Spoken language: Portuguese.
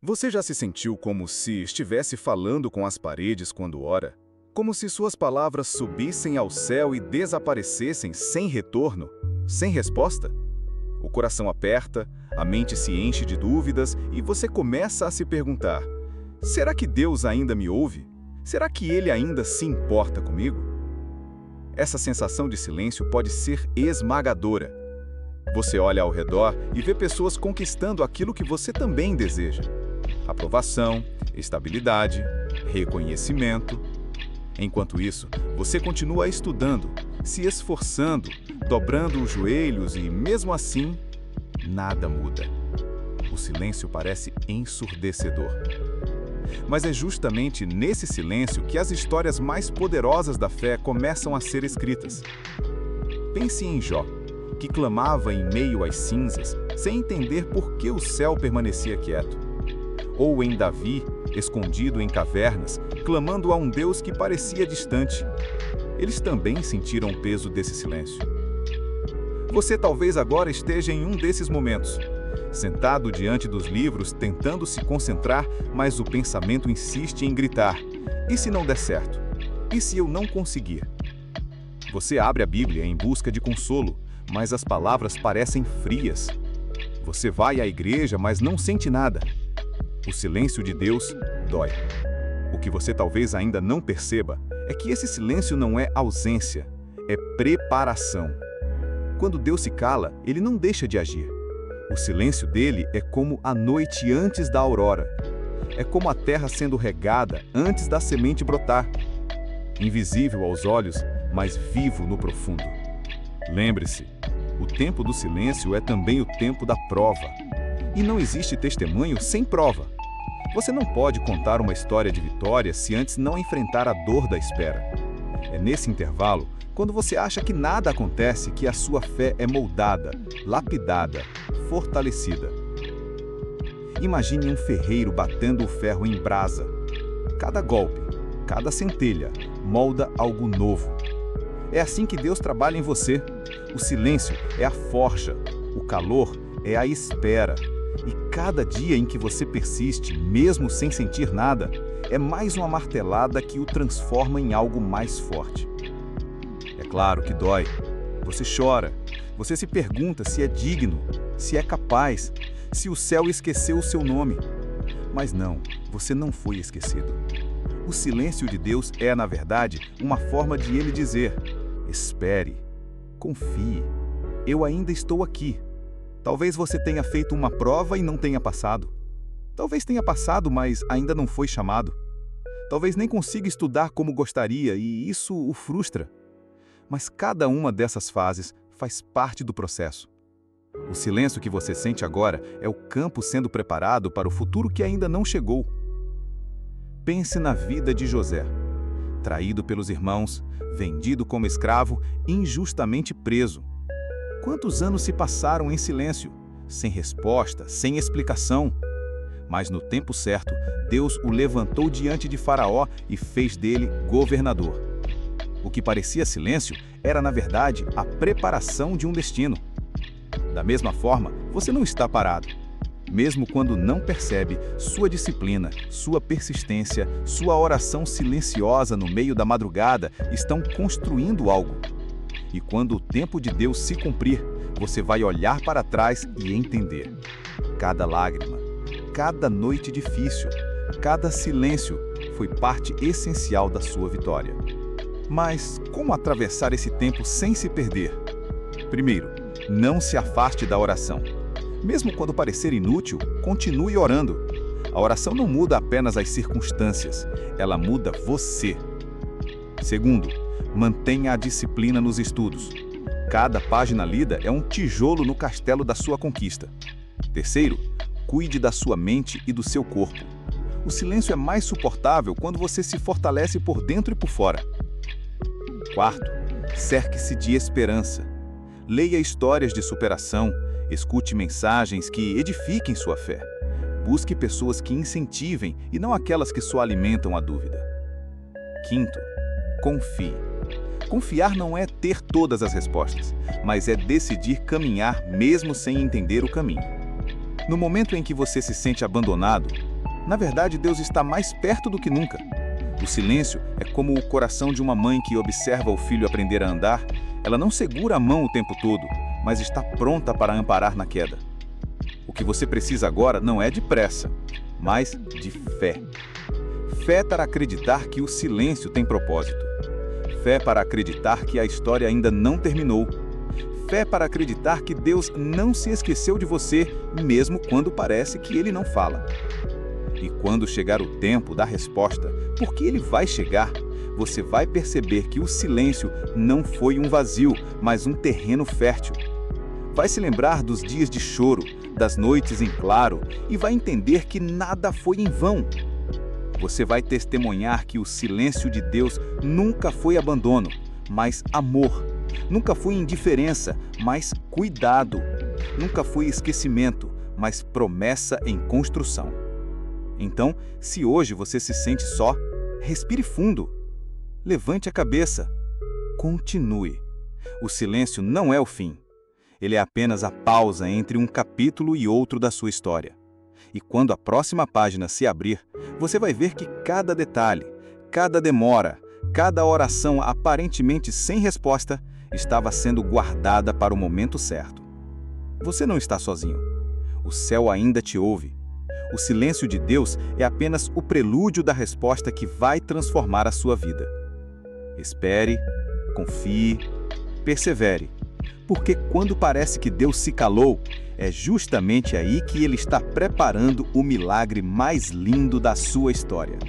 Você já se sentiu como se estivesse falando com as paredes quando ora? Como se suas palavras subissem ao céu e desaparecessem sem retorno, sem resposta? O coração aperta, a mente se enche de dúvidas e você começa a se perguntar: será que Deus ainda me ouve? Será que Ele ainda se importa comigo? Essa sensação de silêncio pode ser esmagadora. Você olha ao redor e vê pessoas conquistando aquilo que você também deseja: aprovação, estabilidade, reconhecimento. Enquanto isso, você continua estudando, se esforçando, dobrando os joelhos e, mesmo assim, nada muda. O silêncio parece ensurdecedor. Mas é justamente nesse silêncio que as histórias mais poderosas da fé começam a ser escritas. Pense em Jó, que clamava em meio às cinzas, sem entender por que o céu permanecia quieto. Ou em Davi, escondido em cavernas, clamando a um Deus que parecia distante. Eles também sentiram o peso desse silêncio. Você talvez agora esteja em um desses momentos, sentado diante dos livros, tentando se concentrar, mas o pensamento insiste em gritar: e se não der certo? E se eu não conseguir? Você abre a Bíblia em busca de consolo, mas as palavras parecem frias. Você vai à igreja, mas não sente nada. O silêncio de Deus dói. O que você talvez ainda não perceba é que esse silêncio não é ausência, é preparação. Quando Deus se cala, Ele não deixa de agir. O silêncio dele é como a noite antes da aurora. É como a terra sendo regada antes da semente brotar. Invisível aos olhos, mas vivo no profundo. Lembre-se, o tempo do silêncio é também o tempo da prova. E não existe testemunho sem prova. Você não pode contar uma história de vitória se antes não enfrentar a dor da espera. É nesse intervalo, quando você acha que nada acontece, que a sua fé é moldada, lapidada, fortalecida. Imagine um ferreiro batendo o ferro em brasa. Cada golpe, cada centelha, molda algo novo. É assim que Deus trabalha em você. O silêncio é a forja, o calor é a espera. E cada dia em que você persiste, mesmo sem sentir nada, é mais uma martelada que o transforma em algo mais forte. É claro que dói. Você chora. Você se pergunta se é digno, se é capaz, se o céu esqueceu o seu nome. Mas não, você não foi esquecido. O silêncio de Deus é, na verdade, uma forma de Ele dizer: espere, confie, eu ainda estou aqui. Talvez você tenha feito uma prova e não tenha passado. Talvez tenha passado, mas ainda não foi chamado. Talvez nem consiga estudar como gostaria e isso o frustra. Mas cada uma dessas fases faz parte do processo. O silêncio que você sente agora é o campo sendo preparado para o futuro que ainda não chegou. Pense na vida de José. Traído pelos irmãos, vendido como escravo, injustamente preso. Quantos anos se passaram em silêncio, sem resposta, sem explicação? Mas no tempo certo, Deus o levantou diante de Faraó e fez dele governador. O que parecia silêncio era, na verdade, a preparação de um destino. Da mesma forma, você não está parado. Mesmo quando não percebe, sua disciplina, sua persistência, sua oração silenciosa no meio da madrugada estão construindo algo. E quando o tempo de Deus se cumprir, você vai olhar para trás e entender. Cada lágrima, cada noite difícil, cada silêncio foi parte essencial da sua vitória. Mas como atravessar esse tempo sem se perder? Primeiro, não se afaste da oração. Mesmo quando parecer inútil, continue orando. A oração não muda apenas as circunstâncias, ela muda você. Segundo, mantenha a disciplina nos estudos. Cada página lida é um tijolo no castelo da sua conquista. Terceiro, cuide da sua mente e do seu corpo. O silêncio é mais suportável quando você se fortalece por dentro e por fora. Quarto, cerque-se de esperança. Leia histórias de superação, escute mensagens que edifiquem sua fé. Busque pessoas que incentivem e não aquelas que só alimentam a dúvida. Quinto, confie. Confiar não é ter todas as respostas, mas é decidir caminhar mesmo sem entender o caminho. No momento em que você se sente abandonado, Na verdade, Deus está mais perto do que nunca. O silêncio é como o coração de uma mãe que observa o filho aprender a andar. Ela não segura a mão o tempo todo, mas está pronta para amparar na queda. O que você precisa agora não é de pressa, mas de fé. Fé para acreditar que o silêncio tem propósito. Fé para acreditar que a história ainda não terminou. Fé para acreditar que Deus não se esqueceu de você, mesmo quando parece que Ele não fala. E quando chegar o tempo da resposta, porque ele vai chegar, você vai perceber que o silêncio não foi um vazio, mas um terreno fértil. Vai se lembrar dos dias de choro, das noites em claro, e vai entender que nada foi em vão. Você vai testemunhar que o silêncio de Deus nunca foi abandono, mas amor. Nunca foi indiferença, mas cuidado. Nunca foi esquecimento, mas promessa em construção. Então, se hoje você se sente só, respire fundo. Levante a cabeça. Continue. O silêncio não é o fim. Ele é apenas a pausa entre um capítulo e outro da sua história. E quando a próxima página se abrir, você vai ver que cada detalhe, cada demora, cada oração aparentemente sem resposta estava sendo guardada para o momento certo. Você não está sozinho. O céu ainda te ouve. O silêncio de Deus é apenas o prelúdio da resposta que vai transformar a sua vida. Espere, confie, persevere, porque quando parece que Deus se calou, é justamente aí que Ele está preparando o milagre mais lindo da sua história.